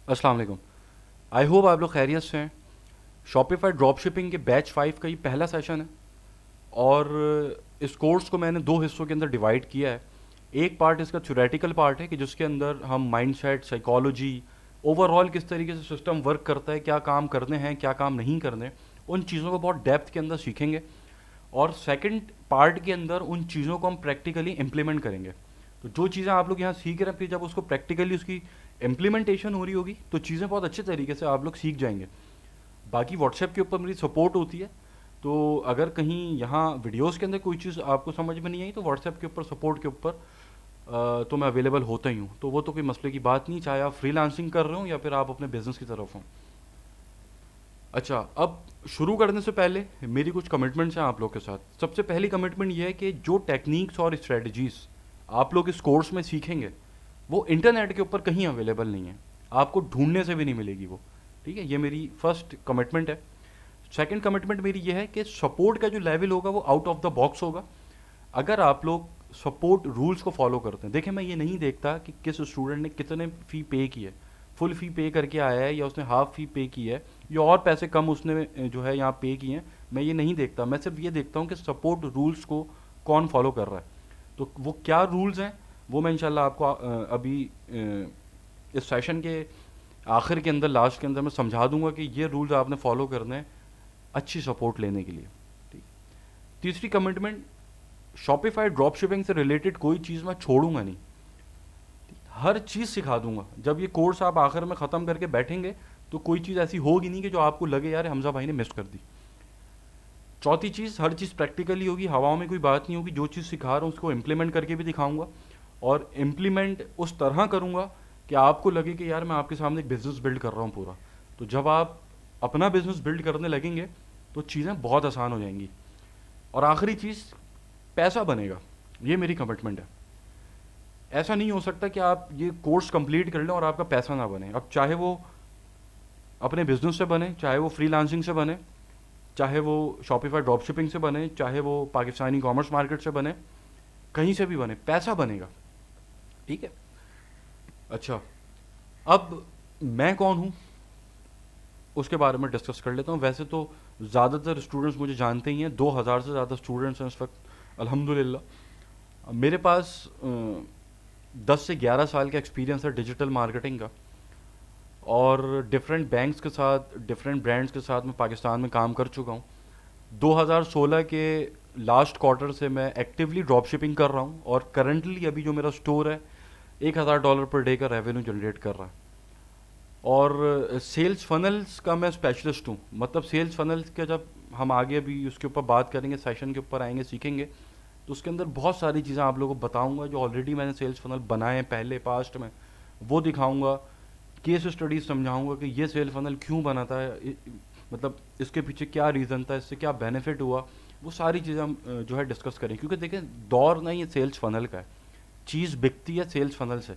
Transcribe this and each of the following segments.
अस्सलाम वालेकुम। I hope आप लोग खैरियत से हैं। शॉपिफाई ड्रॉप शिपिंग के बैच 5 का ये पहला सेशन है और इस कोर्स को मैंने दो हिस्सों के अंदर डिवाइड किया है। एक पार्ट इसका थ्योरेटिकल पार्ट है कि जिसके अंदर हम माइंडसेट, साइकोलॉजी, ओवरऑल किस तरीके से सिस्टम वर्क करता है, क्या काम करने हैं, क्या काम नहीं करने, उन चीज़ों को बहुत डेप्थ के अंदर सीखेंगे। और सेकंड पार्ट के अंदर उन चीज़ों को हम प्रैक्टिकली इम्प्लीमेंट करेंगे। तो जो चीज़ें आप लोग यहाँ सीख रहे हैं, फिर जब उसको प्रैक्टिकली उसकी इम्प्लीमेंटेशन हो रही होगी तो चीज़ें बहुत अच्छे तरीके से आप लोग सीख जाएंगे। बाकी व्हाट्सएप के ऊपर मेरी सपोर्ट होती है, तो अगर कहीं यहाँ वीडियोस के अंदर कोई चीज़ आपको समझ में नहीं आई तो व्हाट्सएप के ऊपर सपोर्ट के ऊपर तो मैं अवेलेबल होता ही हूँ। तो वो तो कोई मसले की बात नहीं, चाहे आप फ्रीलांसिंग कर रहे हो या फिर आप अपने बिजनेस की तरफ हों। अच्छा, अब शुरू करने से पहले मेरी कुछ कमिटमेंट्स हैं आप लोग के साथ। सबसे पहली कमिटमेंट ये है कि जो टेक्निक्स और स्ट्रेटजीज आप लोग इस कोर्स में सीखेंगे वो इंटरनेट के ऊपर कहीं अवेलेबल नहीं है, आपको ढूंढने से भी नहीं मिलेगी वो। ठीक है, ये मेरी फर्स्ट कमिटमेंट है। सेकंड कमिटमेंट मेरी ये है कि सपोर्ट का जो लेवल होगा वो आउट ऑफ द बॉक्स होगा। अगर आप लोग सपोर्ट रूल्स को फॉलो करते हैं, देखिए मैं ये नहीं देखता कि किस स्टूडेंट ने कितने फ़ी पे की है, फुल फ़ी पे करके आया है या उसने हाफ फ़ी पे की है या और पैसे कम उसने जो है यहाँ पे किए हैं, मैं ये नहीं देखता। मैं सिर्फ ये देखता हूँ कि सपोर्ट रूल्स को कौन फॉलो कर रहा है। तो वो क्या रूल्स हैं वो मैं इंशाल्लाह आपको अभी इस सेशन के आखिर के अंदर, लास्ट के अंदर मैं समझा दूंगा कि ये रूल्स आपने फॉलो करने हैं अच्छी सपोर्ट लेने के लिए। ठीक। तीसरी कमिटमेंट, शॉपिफाई ड्रॉप शिपिंग से रिलेटेड कोई चीज़ मैं छोड़ूंगा नहीं, हर चीज़ सिखा दूंगा। जब ये कोर्स आप आखिर में ख़त्म करके बैठेंगे तो कोई चीज़ ऐसी होगी नहीं कि जो आपको लगे यार हमजा भाई ने मिस कर दी। चौथी चीज़, हर चीज़ प्रैक्टिकली होगी, हवाओं में कोई बात नहीं होगी। जो चीज़ सिखा रहा हूँ उसको इम्प्लीमेंट करके भी दिखाऊंगा और इम्प्लीमेंट उस तरह करूँगा कि आपको लगे कि यार मैं आपके सामने एक बिज़नेस बिल्ड कर रहा हूँ पूरा। तो जब आप अपना बिज़नेस बिल्ड करने लगेंगे तो चीज़ें बहुत आसान हो जाएंगी। और आखिरी चीज़, पैसा बनेगा, ये मेरी कमिटमेंट है। ऐसा नहीं हो सकता कि आप ये कोर्स कंप्लीट कर लें और आपका पैसा ना बने। अब चाहे वो अपने बिजनेस से बने, चाहे वो फ्रीलांसिंग से बने, चाहे वो शॉपिफाई ड्रॉप शिपिंग से बने, चाहे वो पाकिस्तानी कॉमर्स मार्केट से बने, कहीं से भी बने, पैसा बनेगा। ठीक है। अच्छा, अब मैं कौन हूँ उसके बारे में डिस्कस कर लेता हूँ। वैसे तो ज़्यादातर स्टूडेंट्स मुझे जानते ही हैं, 2000 से ज़्यादा स्टूडेंट्स हैं इस वक्त अल्हम्दुलिल्लाह। मेरे पास 10 से 11 साल का एक्सपीरियंस है डिजिटल मार्केटिंग का, और डिफरेंट बैंक्स के साथ, डिफरेंट ब्रांड्स के साथ मैं पाकिस्तान में काम कर चुका हूँ। 2016 के लास्ट क्वार्टर से मैं एक्टिवली ड्रॉप शिपिंग कर रहा हूँ और करंटली अभी जो मेरा स्टोर है $1000 पर डे का रेवेन्यू जनरेट कर रहा है। और सेल्स फनल्स का मैं स्पेशलिस्ट हूँ। मतलब सेल्स फनल्स का जब हम आगे अभी उसके ऊपर बात करेंगे, सेशन के ऊपर आएंगे, सीखेंगे, तो उसके अंदर बहुत सारी चीज़ें आप लोगों को बताऊंगा जो ऑलरेडी मैंने सेल्स फनल बनाए हैं पहले पास्ट में, वो दिखाऊंगा। केस स्टडीज समझाऊंगा कि ये सेल फनल क्यों बना था, मतलब इसके पीछे क्या रीज़न था, इससे क्या बेनिफिट हुआ। वो सारी चीज़ें हम जो है डिस्कस करें, क्योंकि देखें दौर नहीं ये सेल्स फनल का है, चीज़ बिकती है सेल्स फनल से।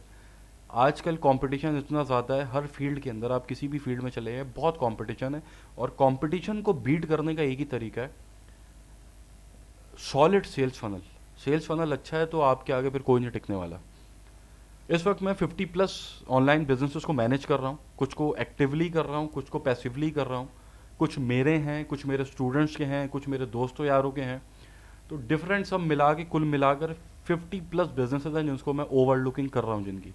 आजकल कंपटीशन इतना ज़्यादा है हर फील्ड के अंदर, आप किसी भी फील्ड में चले हैं बहुत कंपटीशन है। और कंपटीशन को बीट करने का एक ही तरीका है, solid sales funnel. Sales funnel अच्छा है तो आपके आगे फिर कोई नहीं टिकने वाला। इस वक्त मैं 50+ ऑनलाइन बिजनेसेस को मैनेज कर रहा हूँ, कुछ को एक्टिवली कर रहा हूँ, कुछ को पैसिवली कर रहा हूँ। कुछ मेरे हैं, कुछ मेरे स्टूडेंट्स के हैं, कुछ मेरे दोस्तों यारों के हैं। तो डिफरेंट सब मिला के कुल मिलाकर 50+ बिजनेसेस हैं जिनको मैं ओवरलुकिंग कर रहा हूँ, जिनकी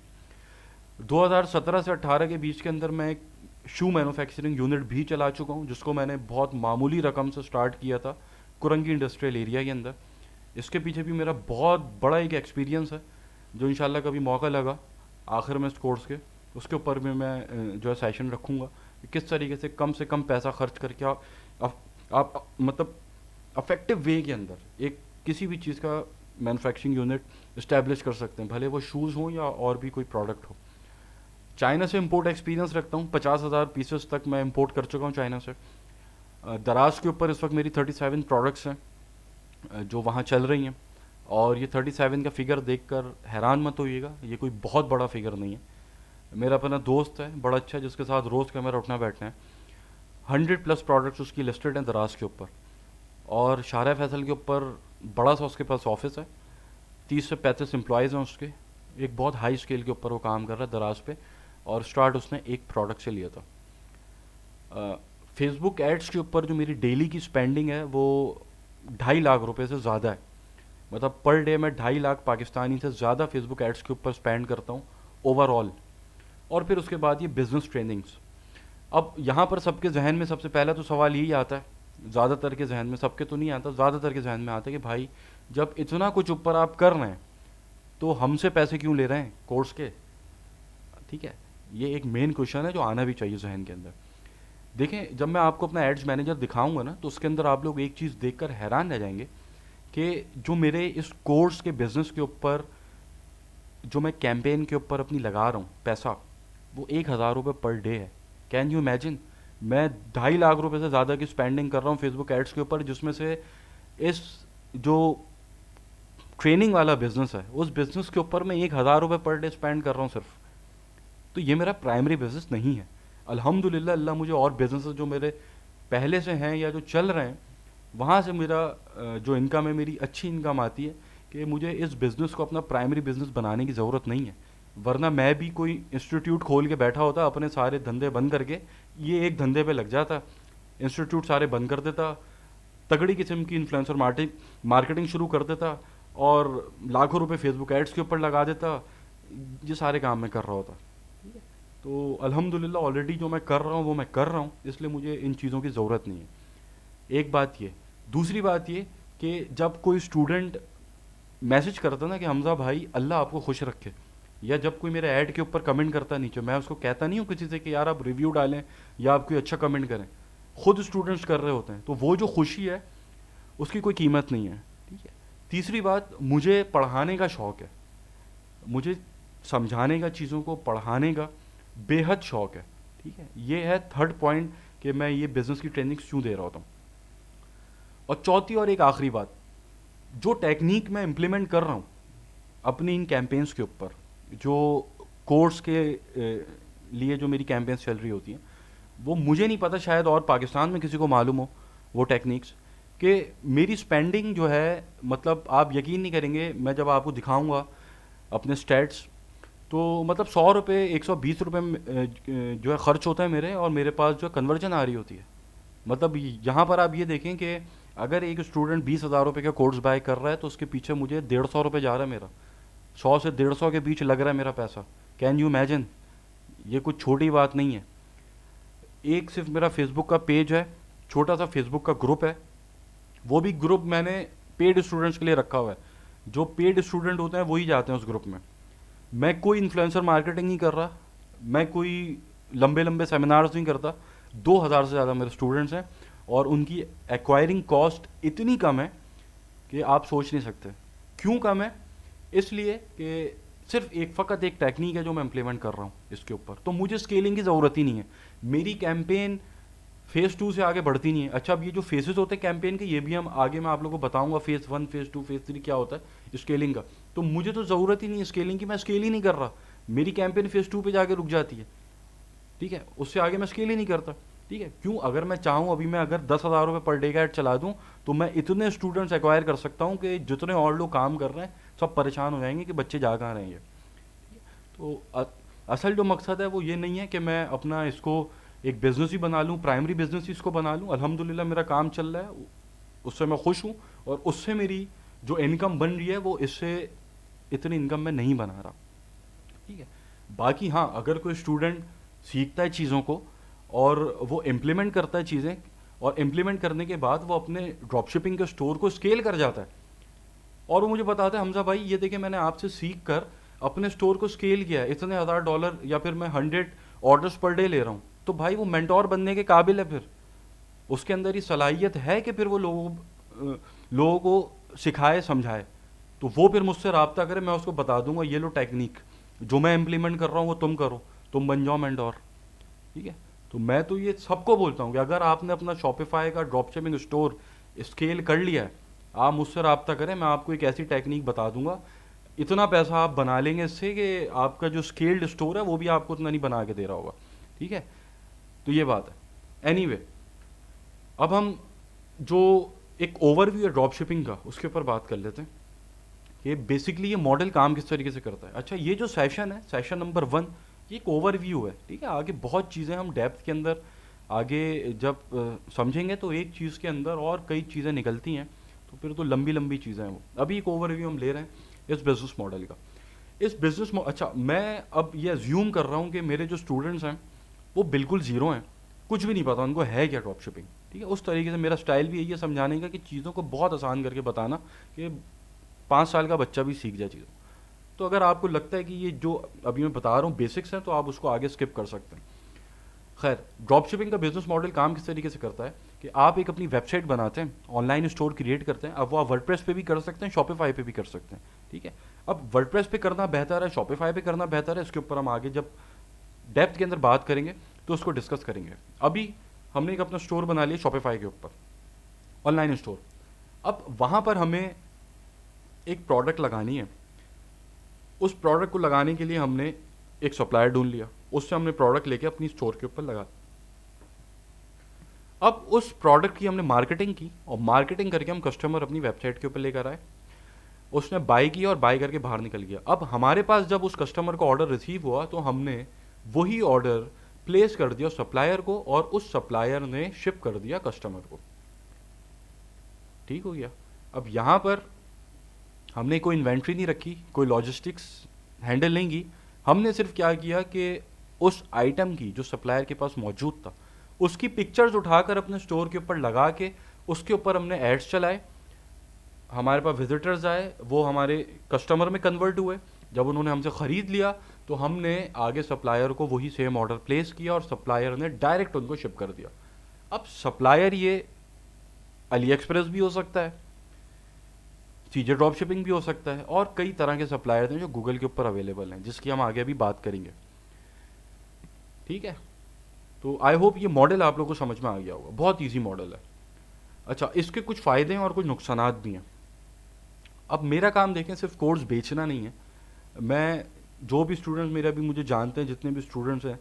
2017 से 18 के बीच के अंदर मैं एक शू मैन्युफैक्चरिंग यूनिट भी चला चुका हूँ, जिसको मैंने बहुत मामूली रकम से स्टार्ट किया था कुरंगी इंडस्ट्रियल एरिया के अंदर। इसके पीछे भी मेरा बहुत बड़ा एक एक्सपीरियंस है, जो इंशाल्लाह कभी मौका लगा आखिर में इस कोर्स के, उसके ऊपर भी मैं जो है सेशन रखूँगा कि किस तरीके से कम पैसा खर्च करके आप मतलब अफेक्टिव वे के अंदर एक किसी भी चीज़ का मैन्युफैक्चरिंग यूनिट इस्टेब्लिश कर सकते हैं, भले वो शूज़ हों या और भी कोई प्रोडक्ट हो। चाइना से इंपोर्ट एक्सपीरियंस रखता हूँ, 50,000 पीसेस तक मैं इंपोर्ट कर चुका हूँ चाइना से। दराज के ऊपर इस वक्त मेरी 37 प्रोडक्ट्स हैं जो वहाँ चल रही हैं। और ये 37 का फिगर देखकर हैरान मत होइएगा, ये कोई बहुत बड़ा फिगर नहीं है। मेरा अपना दोस्त है बड़ा अच्छा, जिसके साथ रोज़ का मेरा उठना बैठना है। 100+ प्रोडक्ट्स उसकी लिस्टेड हैं दराज के ऊपर। और शाहरा फैसल के ऊपर बड़ा सा उसके पास ऑफिस है, 30 से 35 एम्प्लॉयज़ हैं उसके। एक बहुत हाई स्केल के ऊपर वो काम कर रहा है दराज पे। और स्टार्ट उसने एक प्रोडक्ट से लिया था। फेसबुक एड्स के ऊपर जो मेरी डेली की स्पेंडिंग है वो 2.5 लाख रुपए से ज़्यादा है। मतलब पर डे मैं 2.5 लाख पाकिस्तानी से ज़्यादा फेसबुक एड्स के ऊपर स्पेंड करता हूँ ओवरऑल। और फिर उसके बाद ये बिजनेस ट्रेनिंग्स। अब यहाँ पर सबके जहन में सबसे पहला तो सवाल यही आता है, ज़्यादातर के जहन में, सबके तो नहीं आता, ज़्यादातर के जहन में आता है कि भाई जब इतना कुछ ऊपर आप कर रहे हैं तो हमसे पैसे क्यों ले रहे हैं कोर्स के। ठीक है, ये एक मेन क्वेश्चन है जो आना भी चाहिए जहन के अंदर। देखें, जब मैं आपको अपना एड्स मैनेजर दिखाऊंगा ना तो उसके अंदर आप लोग एक चीज़ देखकर हैरान रह जाएंगे कि जो मेरे इस कोर्स के बिज़नेस के ऊपर, जो मैं कैंपेन के ऊपर अपनी लगा रहा हूँ पैसा, वो 1,000 रुपये पर डे है। कैन यू इमेजिन, मैं 2.5 लाख रुपए से ज़्यादा की स्पेंडिंग कर रहा हूँ फेसबुक एड्स के ऊपर, जिसमें से इस जो ट्रेनिंग वाला बिजनेस है उस बिजनेस के ऊपर मैं 1,000 रुपये पर डे स्पेंड कर रहा हूँ सिर्फ। तो ये मेरा प्राइमरी बिजनेस नहीं है। अल्हम्दुलिल्लाह अल्लाह मुझे और बिजनेस जो मेरे पहले से हैं या जो चल रहे हैं वहाँ से मेरा जो इनकम है, मेरी अच्छी इनकम आती है कि मुझे इस बिज़नेस को अपना प्राइमरी बिज़नेस बनाने की ज़रूरत नहीं है। वरना मैं भी कोई इंस्टीट्यूट खोल के बैठा होता, अपने सारे धंधे बंद करके ये एक धंधे पे लग जाता, इंस्टीट्यूट सारे बंद कर देता, तगड़ी किस्म की इन्फ्लुएंसर मार्केटिंग शुरू कर देता और लाखों रुपए फेसबुक एड्स के ऊपर लगा देता। ये सारे काम मैं कर रहा होता। तो अल्हम्दुलिल्लाह ऑलरेडी जो मैं कर रहा हूँ वो मैं कर रहा हूँ, इसलिए मुझे इन चीज़ों की ज़रूरत नहीं है। एक बात ये। दूसरी बात ये कि जब कोई स्टूडेंट मैसेज करता ना कि हमज़ा भाई अल्लाह आपको खुश रखे, या जब कोई मेरे ऐड के ऊपर कमेंट करता नीचे, मैं उसको कहता नहीं हूँ किसी से कि यार आप रिव्यू डालें या आप कोई अच्छा कमेंट करें, खुद स्टूडेंट्स कर रहे होते हैं, तो वो जो खुशी है उसकी कोई कीमत नहीं है। ठीक है। तीसरी बात, मुझे पढ़ाने का शौक़ है, मुझे समझाने का, चीज़ों को पढ़ाने का बेहद शौक़ है। ठीक है, ये है थर्ड पॉइंट कि मैं ये बिज़नेस की ट्रेनिंग क्यों दे रहा होता हूँ। और चौथी और एक आखिरी बात, जो टेक्निक मैं इम्प्लीमेंट कर रहा हूँ अपनी इन कैंपेन्स के ऊपर, जो कोर्स के लिए जो मेरी कैंपेन्स चल रही होती हैं, वो मुझे नहीं पता, शायद और पाकिस्तान में किसी को मालूम हो वो टेक्निक्स, कि मेरी स्पेंडिंग जो है, मतलब आप यकीन नहीं करेंगे, मैं जब आपको दिखाऊंगा अपने स्टैट्स, तो मतलब 100 रुपये 120 रुपये जो है ख़र्च होता है मेरे, और मेरे पास जो कन्वर्जन आ रही होती है। मतलब यहाँ पर आप ये देखें कि अगर एक स्टूडेंट 20,000 रुपये का कोर्स बाय कर रहा है तो उसके पीछे मुझे 150 रुपये जा रहा है मेरा, 100 से 150 के बीच लग रहा है मेरा पैसा। कैन यू इमेजिन, ये कुछ छोटी बात नहीं है। एक सिर्फ मेरा फेसबुक का पेज है, छोटा सा फेसबुक का ग्रुप है, वो भी ग्रुप मैंने पेड स्टूडेंट्स के लिए रखा हुआ है। जो पेड स्टूडेंट होते हैं वही जाते हैं उस ग्रुप में। मैं कोई इन्फ्लुएंसर मार्केटिंग नहीं कर रहा, मैं कोई लंबे लंबे सेमिनार्स नहीं करता। 2,000 से ज़्यादा मेरे स्टूडेंट्स हैं और उनकी एक्वायरिंग कॉस्ट इतनी कम है कि आप सोच नहीं सकते। क्यों कम है? इसलिए कि सिर्फ फ़कत एक टेक्निक है जो मैं इम्प्लीमेंट कर रहा हूँ इसके ऊपर, तो मुझे स्केलिंग की ज़रूरत ही नहीं है। मेरी कैंपेन फेज़ 2 से आगे बढ़ती नहीं है। अच्छा, अब ये जो फेजेस होते हैं कैंपेन के, ये भी हम आगे मैं आप लोगों को बताऊंगा, फेज़ 1, फेज़ 2, फेज़ 3 क्या होता है स्केलिंग का। तो मुझे तो ज़रूरत ही नहीं है स्केलिंग की, मैं स्केल ही नहीं कर रहा। मेरी कैंपेन फेज़ 2 पे जाके रुक जाती है। ठीक है, उससे आगे मैं स्केल ही नहीं करता। ठीक है, क्यों? अगर मैं चाहूँ, अभी मैं अगर 10,000 रुपये पर डे का एड चला दूँ तो मैं इतने स्टूडेंट्स एक्वायर कर सकता हूँ कि जितने और लोग काम कर रहे हैं सब परेशान हो जाएंगे कि बच्चे जा कहाँ रहेंगे। तो असल जो मकसद है वो ये नहीं है कि मैं अपना इसको एक बिज़नेस ही बना लूँ, प्राइमरी बिज़नेस ही इसको बना लूँ। अल्हम्दुलिल्लाह मेरा काम चल रहा है, उससे मैं खुश हूँ, और उससे मेरी जो इनकम बन रही है वो इससे इतनी इनकम मैं नहीं बना रहा। ठीक है, बाकी हाँ, अगर कोई स्टूडेंट सीखता है चीज़ों को और वो इम्प्लीमेंट करता है चीज़ें, और इम्प्लीमेंट करने के बाद वो अपने ड्रॉपशिपिंग के स्टोर को स्केल कर जाता है, और वो मुझे बताता है हमजा भाई ये देखिए मैंने आपसे सीख कर अपने स्टोर को स्केल किया है, इतने $1,000 या फिर मैं 100 ऑर्डर्स पर डे ले रहा हूँ, तो भाई वो मेंटोर बनने के काबिल है। फिर उसके अंदर ही सलाहियत है कि फिर वो लोगों को सिखाए, समझाए। तो वो फिर मुझसे रब्ता करे, मैं उसको बता दूंगा ये लो टेक्निक जो मैं इम्प्लीमेंट कर रहा हूँ वो तुम करो, तुम बन जाओ मेंटोर। ठीक है, तो मैं तो ये सबको बोलता हूँ कि अगर आपने अपना शॉपिफाई का ड्रॉपशिपिंग स्टोर स्केल कर लिया है, आप मुझसे रब्ता करें, मैं आपको एक ऐसी टेक्निक बता दूंगा, इतना पैसा आप बना लेंगे इससे कि आपका जो स्केल्ड स्टोर है वो भी आपको उतना नहीं बना के दे रहा होगा। ठीक है, तो ये बात है। एनीवे, अब हम जो एक ओवरव्यू है ड्रॉप शिपिंग का उसके ऊपर बात कर लेते हैं कि बेसिकली ये मॉडल काम किस तरीके से करता है। अच्छा, ये जो सेशन है, सेशन नंबर 1, ये एक ओवरव्यू है, ठीक है। आगे बहुत चीज़ें हम डेप्थ के अंदर आगे जब समझेंगे तो एक चीज़ के अंदर और कई चीज़ें निकलती हैं, तो फिर तो लंबी लंबी चीज़ें हैं वो। अभी एक ओवरव्यू हम ले रहे हैं इस बिज़नेस मॉडल का। इस अच्छा, मैं अब ये अज्यूम कर रहा हूँ कि मेरे जो स्टूडेंट्स हैं वो बिल्कुल ज़ीरो हैं, कुछ भी नहीं पता उनको है क्या ड्रॉप शिपिंग, ठीक है। उस तरीके से मेरा स्टाइल भी यही है समझाने का कि चीज़ों को बहुत आसान करके बताना कि 5 साल का बच्चा भी सीख जाए चीज़ों। तो अगर आपको लगता है कि ये जो अभी मैं बता रहा हूँ बेसिक्स हैं, तो आप उसको आगे स्किप कर सकते हैं। खैर, ड्रॉप शिपिंग का बिजनेस मॉडल काम किस तरीके से करता है कि आप एक अपनी वेबसाइट बनाते हैं, ऑनलाइन स्टोर क्रिएट करते हैं। अब वो आप वर्डप्रेस पे भी कर सकते हैं, शॉपिफाई पे भी कर सकते हैं, ठीक है। अब वर्डप्रेस पे करना बेहतर है, शॉपिफाई पे करना बेहतर है, इसके ऊपर हम आगे जब डेप्थ के अंदर बात करेंगे तो उसको डिस्कस करेंगे। अभी हमने एक अपना स्टोर बना लिया शॉपिफाई के ऊपर, ऑनलाइन स्टोर। अब वहाँ पर हमें एक प्रोडक्ट लगानी है। उस प्रोडक्ट को लगाने के लिए हमने एक सप्लायर ढूंढ लिया, उससे हमने प्रोडक्ट लेके अपनी स्टोर के ऊपर लगा। अब उस प्रोडक्ट की हमने मार्केटिंग की और मार्केटिंग करके हम कस्टमर अपनी वेबसाइट के ऊपर लेकर आए। उसने बाय किया और बाय करके बाहर निकल गया। अब हमारे पास जब उस कस्टमर का ऑर्डर रिसीव हुआ तो हमने वही ऑर्डर प्लेस कर दिया सप्लायर को और उस सप्लायर ने शिप कर दिया कस्टमर को, ठीक हो गया। अब यहाँ पर हमने कोई इन्वेंट्री नहीं रखी, कोई लॉजिस्टिक्स हैंडल नहीं की। हमने सिर्फ क्या किया कि उस आइटम की जो सप्लायर के पास मौजूद था उसकी पिक्चर्स उठाकर अपने स्टोर के ऊपर लगा के उसके ऊपर हमने एड्स चलाए। हमारे पास विजिटर्स आए, वो हमारे कस्टमर में कन्वर्ट हुए। जब उन्होंने हमसे ख़रीद लिया तो हमने आगे सप्लायर को वही सेम ऑर्डर प्लेस किया और सप्लायर ने डायरेक्ट उनको शिप कर दिया। अब सप्लायर ये अली एक्सप्रेस भी हो सकता है, सीजे ड्रॉप शिपिंग भी हो सकता है, और कई तरह के सप्लायर हैं जो गूगल के ऊपर अवेलेबल हैं, जिसकी हम आगे भी बात करेंगे, ठीक है। तो आई होप ये मॉडल आप लोगों को समझ में आ गया होगा, बहुत ईजी मॉडल है। अच्छा, इसके कुछ फ़ायदे हैं और कुछ नुकसानात भी हैं। अब मेरा काम देखें, सिर्फ कोर्स बेचना नहीं है। मैं जो भी स्टूडेंट्स मेरे अभी मुझे जानते हैं, जितने भी स्टूडेंट्स हैं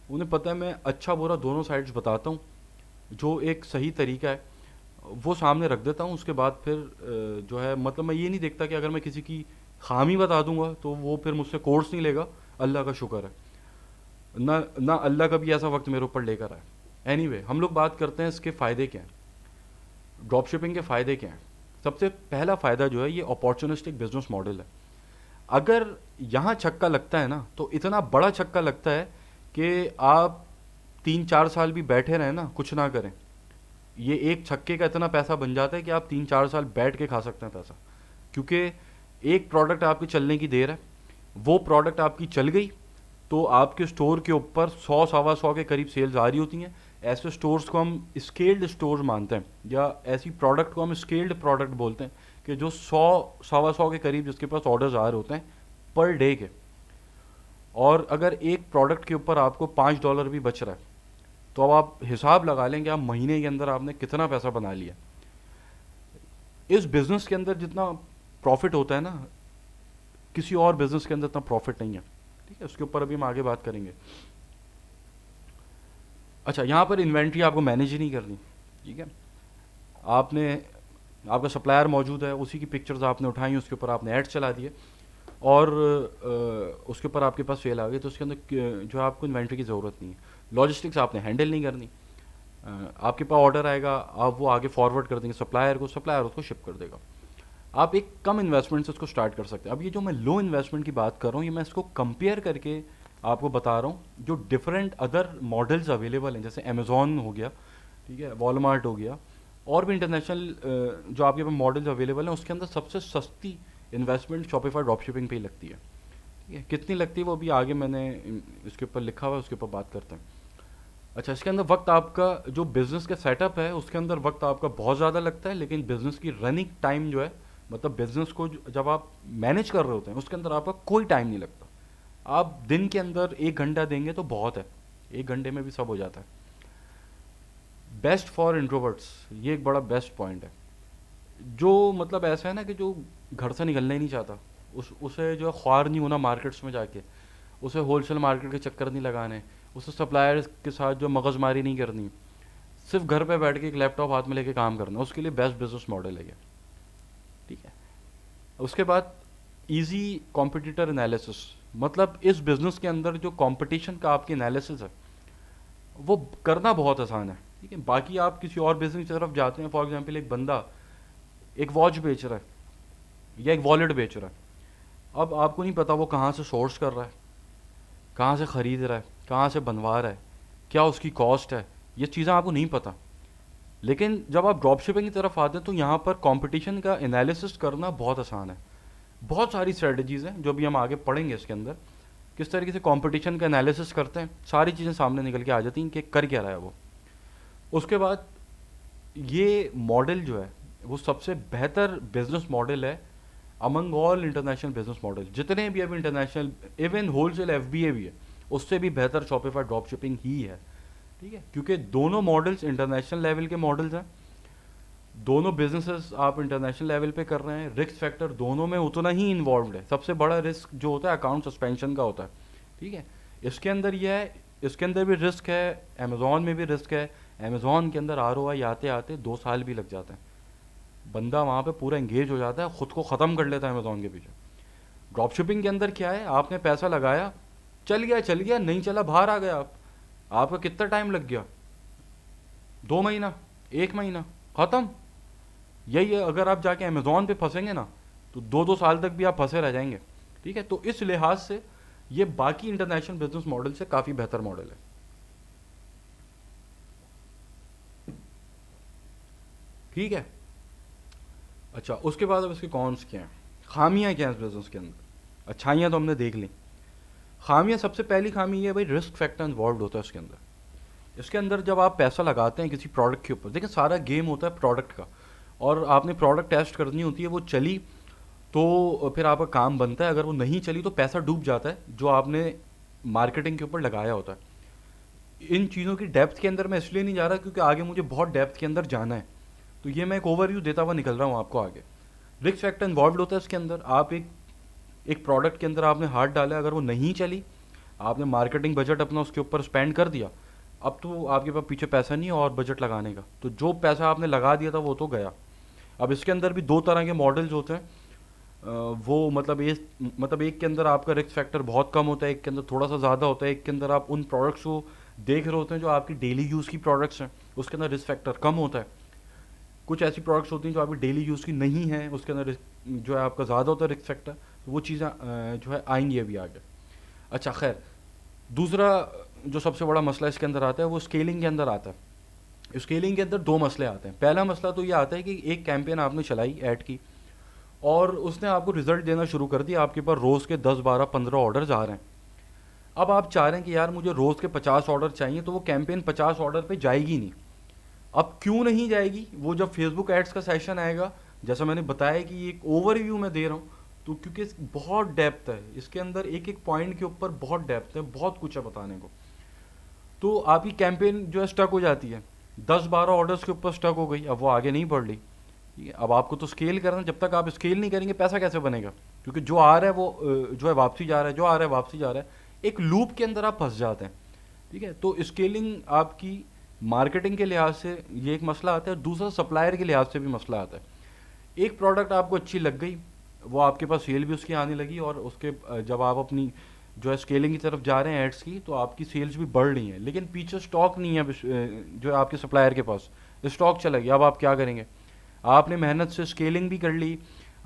उन्हें पता है मैं अच्छा बुरा दोनों साइड्स बताता हूँ। जो एक सही तरीका है वो सामने रख देता हूँ। उसके बाद फिर जो है मतलब मैं ये नहीं देखता कि अगर मैं किसी की खामी बता दूंगा तो वो फिर मुझसे कोर्स नहीं लेगा। अल्लाह का शुक्र है, ना ना अल्लाह कभी ऐसा वक्त मेरे ऊपर लेकर आए। एनीवे, हम लोग बात करते हैं इसके फ़ायदे क्या हैं, ड्रॉप शिपिंग के फ़ायदे क्या हैं। सबसे पहला फ़ायदा जो है ये अपॉर्चुनिस्टिक बिजनेस मॉडल है। अगर यहाँ छक्का लगता है ना तो इतना बड़ा छक्का लगता है कि आप 3-4 साल भी बैठे रहें ना, कुछ ना करें, ये एक छक्के का इतना पैसा बन जाता है कि आप 3-4 साल बैठ के खा सकते हैं पैसा। क्योंकि एक प्रोडक्ट आपकी चलने की देर है, वो प्रोडक्ट आपकी चल गई तो आपके स्टोर के ऊपर 100-125 के करीब सेल्स आ रही होती हैं। ऐसे स्टोर्स को हम स्केल्ड स्टोर्स मानते हैं, या ऐसी प्रोडक्ट को हम स्केल्ड प्रोडक्ट बोलते हैं कि जो 100-125 के करीब जिसके पास ऑर्डर्स आ रहे होते हैं पर डे के। और अगर एक प्रोडक्ट के ऊपर आपको $5 भी बच रहा है तो अब आप हिसाब लगा लें कि आप महीने के अंदर आपने कितना पैसा बना लिया। इस बिज़नेस के अंदर जितना प्रॉफिट होता है ना, किसी और बिज़नेस के अंदर इतना प्रॉफिट नहीं है, ठीक है। उसके ऊपर अभी हम आगे बात करेंगे। अच्छा, यहाँ पर इन्वेंट्री आपको मैनेज ही नहीं करनी, ठीक है। आपने आपका सप्लायर मौजूद है, उसी की पिक्चर्स आपने उठाई, उसके ऊपर आपने ऐड चला दिए और उसके ऊपर आपके पास सेल आ गई, तो उसके अंदर जो है आपको इन्वेंट्री की ज़रूरत नहीं है। लॉजिस्टिक्स आपने हैंडल नहीं करनी। आपके पास ऑर्डर आएगा, आप वो आगे फॉरवर्ड कर देंगे सप्लायर को, सप्लायर उसको शिप कर देगा। आप एक कम इन्वेस्टमेंट से इसको स्टार्ट कर सकते हैं। अब ये जो मैं लो इन्वेस्टमेंट की बात कर रहा हूँ, ये मैं इसको कंपेयर करके आपको बता रहा हूँ जो डिफरेंट अदर मॉडल्स अवेलेबल हैं, जैसे अमेज़ॉन हो गया, ठीक है, वॉलमार्ट हो गया, और भी इंटरनेशनल जो आपके पास मॉडल्स अवेलेबल हैं, उसके अंदर सबसे सस्ती इन्वेस्टमेंट शॉपिफाई ड्रॉप शिपिंग पे ही लगती है, ठीक है। कितनी लगती है वो भी आगे मैंने इसके ऊपर लिखा हुआ है, उसके ऊपर बात करते हैं। अच्छा, इसके अंदर वक्त आपका जो बिज़नेस का सेटअप है उसके अंदर वक्त आपका बहुत ज़्यादा लगता है, लेकिन बिज़नेस की रनिंग टाइम जो है, मतलब बिज़नेस को जब आप मैनेज कर रहे होते हैं उसके अंदर आपका कोई टाइम नहीं लगता। आप दिन के अंदर 1 घंटा देंगे तो बहुत है, 1 घंटे में भी सब हो जाता है। बेस्ट फॉर इंट्रोवर्ट्स, ये एक बड़ा बेस्ट पॉइंट है। जो मतलब ऐसा है ना कि जो घर से निकलना ही नहीं चाहता, उसे जो है ख्वार नहीं होना मार्केट्स में जाके, उसे होलसेल मार्केट के चक्कर नहीं लगाने, उसे सप्लायर्स के साथ जो मगजमारी नहीं करनी, सिर्फ घर पे बैठ के एक लैपटॉप हाथ में लेके काम करना, उसके लिए बेस्ट बिजनेस मॉडल है ये, ठीक है। उसके बाद इजी कॉम्पिटिटर एनालिसिस, मतलब इस बिज़नेस के अंदर जो कंपटीशन का आपकी एनालिसिस है वो करना बहुत आसान है, ठीक है। बाकी आप किसी और बिजनेस की तरफ जाते हैं, फॉर एग्जांपल एक बंदा एक वॉच बेच रहा है या एक वॉलेट बेच रहा है। अब आपको नहीं पता वो कहाँ से सोर्स कर रहा है, कहाँ से ख़रीद रहा है, कहाँ से बनवा रहा है, क्या उसकी कॉस्ट है, ये चीज़ें आपको नहीं पता। लेकिन जब आप ड्रॉप शिपिंग की तरफ आते हैं तो यहाँ पर कंपटीशन का एनालिसिस करना बहुत आसान है। बहुत सारी स्ट्रेटजीज़ हैं जो भी हम आगे पढ़ेंगे इसके अंदर, किस तरीके से कंपटीशन का एनालिसिस करते हैं, सारी चीज़ें सामने निकल के आ जाती हैं कि कर क्या रहा है वो। उसके बाद ये मॉडल जो है वो सबसे बेहतर बिजनेस मॉडल है among all international business model, जितने भी अभी इंटरनेशनल, इवन होलसेल एफबीए भी है, उससे भी बेहतर शॉपिफाई ड्रॉप शिपिंग ही है, ठीक है। क्योंकि दोनों मॉडल्स इंटरनेशनल लेवल के मॉडल्स हैं, दोनों बिजनेसेस आप इंटरनेशनल लेवल पे कर रहे हैं, रिस्क फैक्टर दोनों में उतना ही इन्वॉल्व है। सबसे बड़ा रिस्क जो होता है अकाउंट सस्पेंशन का होता है, ठीक है। इसके अंदर यह है, इसके अंदर भी रिस्क है, अमेज़ॉन में भी रिस्क है। अमेज़ॉन के अंदर आरओआई आते आते 2 साल भी लग जाते हैं, बंदा वहाँ पे पूरा एंगेज हो जाता है, ख़ुद को ख़त्म कर लेता है अमेज़ॉन के पीछे। ड्रॉप शिपिंग के अंदर क्या है, आपने पैसा लगाया, चल गया, नहीं चला, बाहर आ गया आप, आपका कितना टाइम लग गया, 2 महीना, 1 महीना, ख़त्म। यही है, अगर आप जाके अमेज़ॉन पे फंसेंगे ना तो 2-2 साल तक भी आप फंसे रह जाएंगे, ठीक है। तो इस लिहाज से ये बाकी इंटरनेशनल बिजनेस मॉडल से काफ़ी बेहतर मॉडल है, ठीक है। अच्छा, उसके बाद अब इसके कॉन्स क्या हैं, खामियां क्या हैं इस बिज़नेस के अंदर। अच्छाइयाँ तो हमने देख ली, खामियां, सबसे पहली खामी ये है भाई, रिस्क फैक्टर इन्वॉल्व होता है इसके अंदर। इसके अंदर जब आप पैसा लगाते हैं किसी प्रोडक्ट के ऊपर, देखिए सारा गेम होता है प्रोडक्ट का, और आपने प्रोडक्ट टेस्ट करनी होती है, वो चली तो फिर आपका काम बनता है, अगर वो नहीं चली तो पैसा डूब जाता है जो आपने मार्केटिंग के ऊपर लगाया होता है। इन चीज़ों की डेप्थ के अंदर मैं इसलिए नहीं जा रहा क्योंकि आगे मुझे बहुत डेप्थ के अंदर जाना है, तो ये मैं एक ओवरव्यू देता हुआ निकल रहा हूँ आपको आगे। रिस्क फैक्टर इन्वॉल्व होता है इसके अंदर, आप एक प्रोडक्ट के अंदर आपने हाथ डाला, अगर वो नहीं चली, आपने मार्केटिंग बजट अपना उसके ऊपर स्पेंड कर दिया, अब तो आपके पास पीछे पैसा नहीं है और बजट लगाने का, तो जो पैसा आपने लगा दिया था वो तो गया। अब इसके अंदर भी 2 तरह के मॉडल्स होते हैं, वो मतलब एक के अंदर आपका रिस्क फैक्टर बहुत कम होता है, एक के अंदर थोड़ा सा ज़्यादा होता है। एक के अंदर आप उन प्रोडक्ट्स को देख रहे होते हैं जो आपकी डेली यूज़ की प्रोडक्ट्स हैं, उसके अंदर रिस्क फैक्टर कम होता है। कुछ ऐसी प्रोडक्ट्स होती हैं जो आपकी डेली यूज़ की नहीं है, उसके अंदर जो है आपका ज़्यादा होता है रिस्क फैक्टर, तो वो चीज़ें जो है आएंगी अभी आगे। अच्छा, खैर, दूसरा जो सबसे बड़ा मसला इसके अंदर आता है वो स्केलिंग के अंदर आता है। स्केलिंग के अंदर 2 मसले आते हैं। पहला मसला तो ये आता है कि एक कैंपेन आपने चलाई ऐड की और उसने आपको रिजल्ट देना शुरू कर दिया, आपके पास रोज़ के 10, 12, 15 ऑर्डर्स आ रहे हैं। अब आप चाह रहे हैं कि यार मुझे रोज़ के 50 ऑर्डर चाहिए, तो वो कैंपेन 50 ऑर्डर पे जाएगी नहीं। अब क्यों नहीं जाएगी, वो जब फेसबुक एड्स का सेशन आएगा, जैसा मैंने बताया कि एक ओवरव्यू मैं दे रहा हूँ, तो क्योंकि बहुत डेप्थ है इसके अंदर, एक एक पॉइंट के ऊपर बहुत डेप्थ है, बहुत कुछ है बताने को, तो आपकी कैंपेन जो है स्टक हो जाती है, 10, 12 ऑर्डर्स के ऊपर स्टक हो गई, अब वो आगे नहीं बढ़ रही। ठीक है, अब आपको तो स्केल करना, जब तक आप स्केल नहीं करेंगे पैसा कैसे बनेगा, क्योंकि जो आ रहा है वो जो है वापसी जा रहा है, जो आ रहा है वापसी जा रहा है, एक लूप के अंदर आप फंस जाते हैं। ठीक है, तो स्केलिंग आपकी मार्केटिंग के लिहाज से ये एक मसला आता है, दूसरा सप्लायर के लिहाज से भी मसला आता है। एक प्रोडक्ट आपको अच्छी लग गई, वो आपके पास सेल भी उसकी आने लगी, और उसके जब आप अपनी जो है स्केलिंग की तरफ जा रहे हैं एड्स की, तो आपकी सेल्स भी बढ़ रही हैं, लेकिन पीछे स्टॉक नहीं है जो है आपके सप्लायर के पास, स्टॉक चला गया। अब आप क्या करेंगे, आपने मेहनत से स्केलिंग भी कर ली,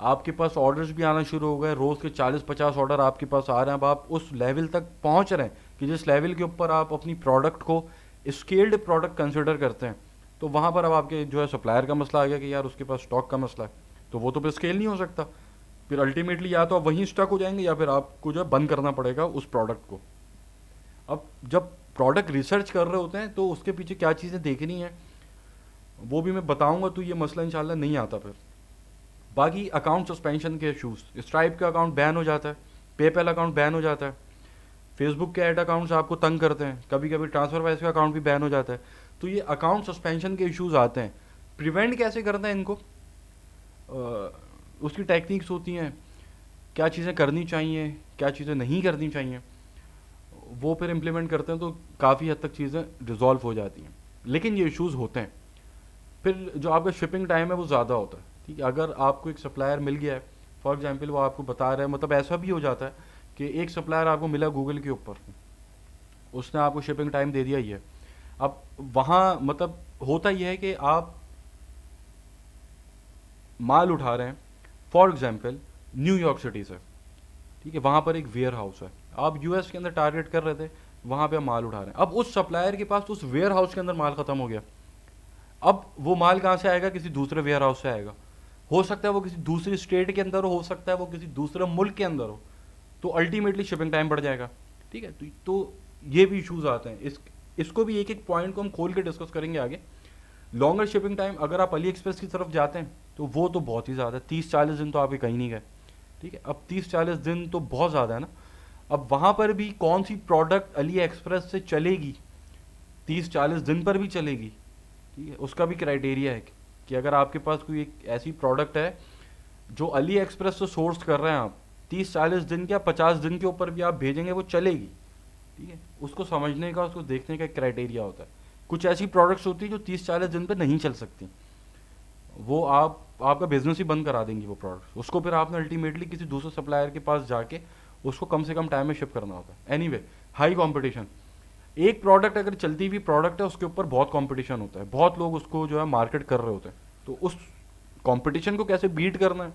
आपके पास ऑर्डर्स भी आना शुरू हो गए, रोज़ के 40-50 ऑर्डर आपके पास आ रहे हैं, अब आप उस लेवल तक पहुंच रहे हैं कि जिस लेवल के ऊपर आप अपनी प्रोडक्ट को स्केल्ड प्रोडक्ट कंसिडर करते हैं, तो वहाँ पर अब आपके जो है सप्लायर का मसला आ गया कि यार उसके पास स्टॉक का मसला है, तो वो तो फिर स्केल नहीं हो सकता। फिर अल्टीमेटली या तो आप वहीं स्टक हो जाएंगे या फिर आपको जो है बंद करना पड़ेगा उस प्रोडक्ट को। अब जब प्रोडक्ट रिसर्च कर रहे होते हैं तो उसके पीछे क्या चीज़ें देखनी है वो भी मैं बताऊंगा, तो ये मसला इंशाल्लाह नहीं आता फिर। बाकी अकाउंट सस्पेंशन के इशूज़, स्ट्राइप का अकाउंट बैन हो जाता है, पेपैल अकाउंट बैन हो जाता है, फेसबुक के ऐड अकाउंट्स आपको तंग करते हैं, कभी कभी ट्रांसफरवाइज का अकाउंट भी बैन हो जाता है, तो ये अकाउंट सस्पेंशन के इश्यूज़ आते हैं। प्रिवेंट कैसे करते हैं इनको, उसकी टेक्निक्स होती हैं, क्या चीज़ें करनी चाहिए, क्या चीज़ें नहीं करनी चाहिए, वो फिर इम्प्लीमेंट करते हैं तो काफ़ी हद तक चीज़ें रिजॉल्व हो जाती हैं। लेकिन ये इश्यूज़ होते हैं। फिर जो आपका शिपिंग टाइम है वो ज़्यादा होता है। ठीक है, अगर आपको एक सप्लायर मिल गया है, फॉर एग्जांपल वो आपको बता रहा है, मतलब ऐसा भी हो जाता है कि एक सप्लायर आपको मिला गूगल के ऊपर, उसने आपको शिपिंग टाइम दे दिया ही है। अब वहाँ मतलब होता ही है कि आप माल उठा रहे हैं फॉर एग्जांपल न्यूयॉर्क सिटी से, ठीक है, वहाँ पर एक वेयर हाउस है, आप यूएस के अंदर टारगेट कर रहे थे, वहाँ पे आप माल उठा रहे हैं। अब उस सप्लायर के पास उस वेयर हाउस के अंदर माल खत्म हो गया। अब वो माल कहाँ से आएगा? किसी दूसरे वेयर हाउस से आएगा। हो सकता है वो किसी दूसरी स्टेट के अंदर हो सकता है वो किसी दूसरे मुल्क के अंदर हो, तो अल्टीमेटली शिपिंग टाइम बढ़ जाएगा। ठीक है, तो ये भी इश्यूज आते हैं। इसको भी एक एक पॉइंट को हम खोल के डिस्कस करेंगे आगे। लॉन्गर शिपिंग टाइम, अगर आप अली एक्सप्रेस की तरफ जाते हैं तो वो तो बहुत ही ज़्यादा है, 30-40 दिन तो आप कहीं नहीं गए। ठीक है, अब 30-40 दिन तो बहुत ज़्यादा है ना। अब वहाँ पर भी कौन सी प्रोडक्ट अली एक्सप्रेस से चलेगी, 30-40 दिन पर भी चलेगी, ठीक है, उसका भी क्राइटेरिया है कि अगर आपके पास कोई एक ऐसी प्रोडक्ट है जो अली एक्सप्रेस से सोर्स कर रहे हैं आप, 30-40 दिन या 50 दिन के ऊपर भी आप भेजेंगे वो चलेगी। ठीक है, उसको समझने का, उसको देखने का एक क्राइटेरिया होता है। कुछ ऐसी प्रोडक्ट्स होती है जो 30-40 दिन पे नहीं चल सकती, वो आपका बिजनेस ही बंद करा देंगी वो प्रोडक्ट। उसको फिर आपने अल्टीमेटली किसी दूसरे सप्लायर के पास जाके उसको कम से कम टाइम में शिप करना होता है। Anyway, high competition. एक प्रोडक्ट अगर चलती हुई प्रोडक्ट है उसके ऊपर बहुत कंपटीशन होता है, बहुत लोग उसको जो है मार्केट कर रहे होते हैं, तो उस कंपटीशन को कैसे बीट करना है,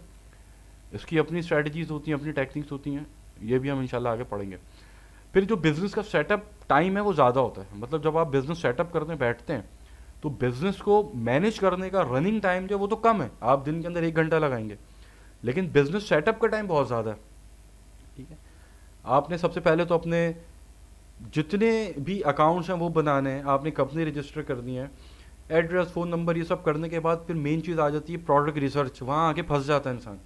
इसकी अपनी स्ट्रैटेजीज होती हैं, अपनी टेक्निक्स होती हैं, ये भी हम इंशाल्लाह आगे पढ़ेंगे। फिर जो बिज़नेस का सेटअप टाइम है वो ज़्यादा होता है, मतलब जब आप बिज़नेस सेटअप करने बैठते हैं तो बिज़नेस को मैनेज करने का रनिंग टाइम जो है वो तो कम है, आप दिन के अंदर 1 घंटा लगाएंगे, लेकिन बिज़नेस सेटअप का टाइम बहुत ज़्यादा है। ठीक है, आपने सबसे पहले तो अपने जितने भी अकाउंट्स हैं वो बनाने हैं, आपने कंपनी रजिस्टर करनी है, एड्रेस, फ़ोन नंबर, ये सब करने के बाद फिर मेन चीज़ आ जाती है प्रोडक्ट रिसर्च, वहाँ आके फंस जाता है इंसान।